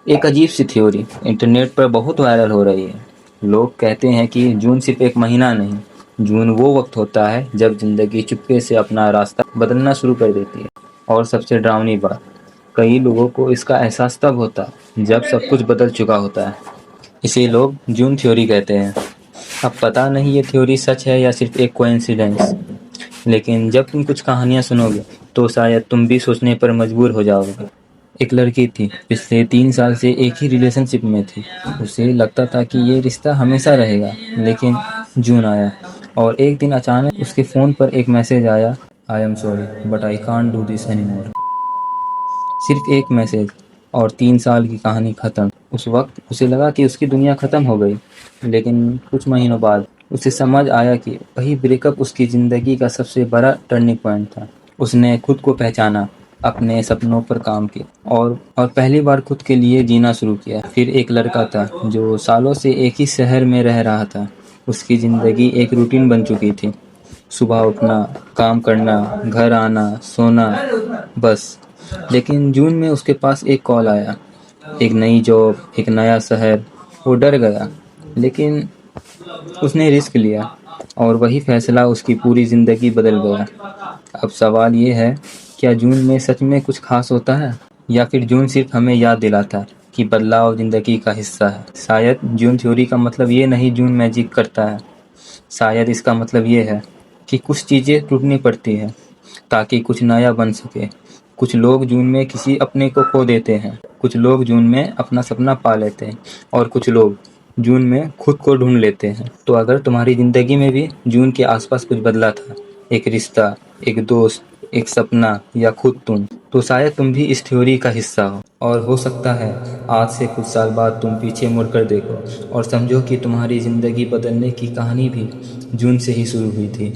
एक अजीब सी theory internet पर बहुत वायरल हो रही है। लोग कहते हैं कि जून सिर्फ एक महीना नहीं, जून वो वक्त होता है जब जिंदगी चुपके से अपना रास्ता बदलना शुरू कर देती है। और सबसे डरावनी बात, कई लोगों को इसका एहसास तब होता है जब सब कुछ बदल चुका होता है। इसे लोग जून थ्योरी कहते हैं। अब पता नहीं ये थ्योरी सच है या सिर्फ एक कोइंसिडेंस, लेकिन जब तुम कुछ कहानियां सुनोगे तो शायद तुम भी सोचने पर मजबूर हो जाओगे। एक लड़की थी, पिछले 3 साल से एक ही रिलेशनशिप में थी। उसे लगता था कि ये रिश्ता हमेशा रहेगा, लेकिन जून आया और एक दिन अचानक उसके फ़ोन पर एक मैसेज आया, I am sorry but I can't do this any more. सिर्फ एक मैसेज और 3 साल की कहानी खत्म। उस वक्त उसे लगा कि उसकी दुनिया खत्म हो गई, लेकिन कुछ महीनों बाद उसे समझ आया कि वही ब्रेकअप उसकी ज़िंदगी का सबसे बड़ा टर्निंग पॉइंट था। उसने खुद को पहचाना, अपने सपनों पर काम किया और पहली बार खुद के लिए जीना शुरू किया। फिर एक लड़का था जो सालों से एक ही शहर में रह रहा था। उसकी ज़िंदगी एक रूटीन बन चुकी थी, सुबह उठना, काम करना, घर आना, सोना, बस। लेकिन जून में उसके पास एक कॉल आया, एक नई जॉब, एक नया शहर। वो डर गया, लेकिन उसने रिस्क लिया और वही फैसला उसकी पूरी ज़िंदगी बदल गया। अब सवाल ये है, क्या जून में सच में कुछ खास होता है या फिर जून सिर्फ हमें याद दिलाता है कि बदलाव ज़िंदगी का हिस्सा है। शायद जून थ्योरी का मतलब ये नहीं जून मैजिक करता है। शायद इसका मतलब ये है कि कुछ चीज़ें टूटनी पड़ती हैं ताकि कुछ नया बन सके। कुछ लोग जून में किसी अपने को खो देते हैं, कुछ लोग जून में अपना सपना पा लेते हैं और कुछ लोग जून में खुद को ढूंढ लेते हैं। तो अगर तुम्हारी ज़िंदगी में भी जून के आसपास कुछ बदला था, एक रिश्ता, एक दोस्त, एक सपना या खुद तुम, तो शायद तुम भी इस थ्योरी का हिस्सा हो। और हो सकता है आज से कुछ साल बाद तुम पीछे मुड़कर देखो और समझो कि तुम्हारी ज़िंदगी बदलने की कहानी भी जून से ही शुरू हुई थी।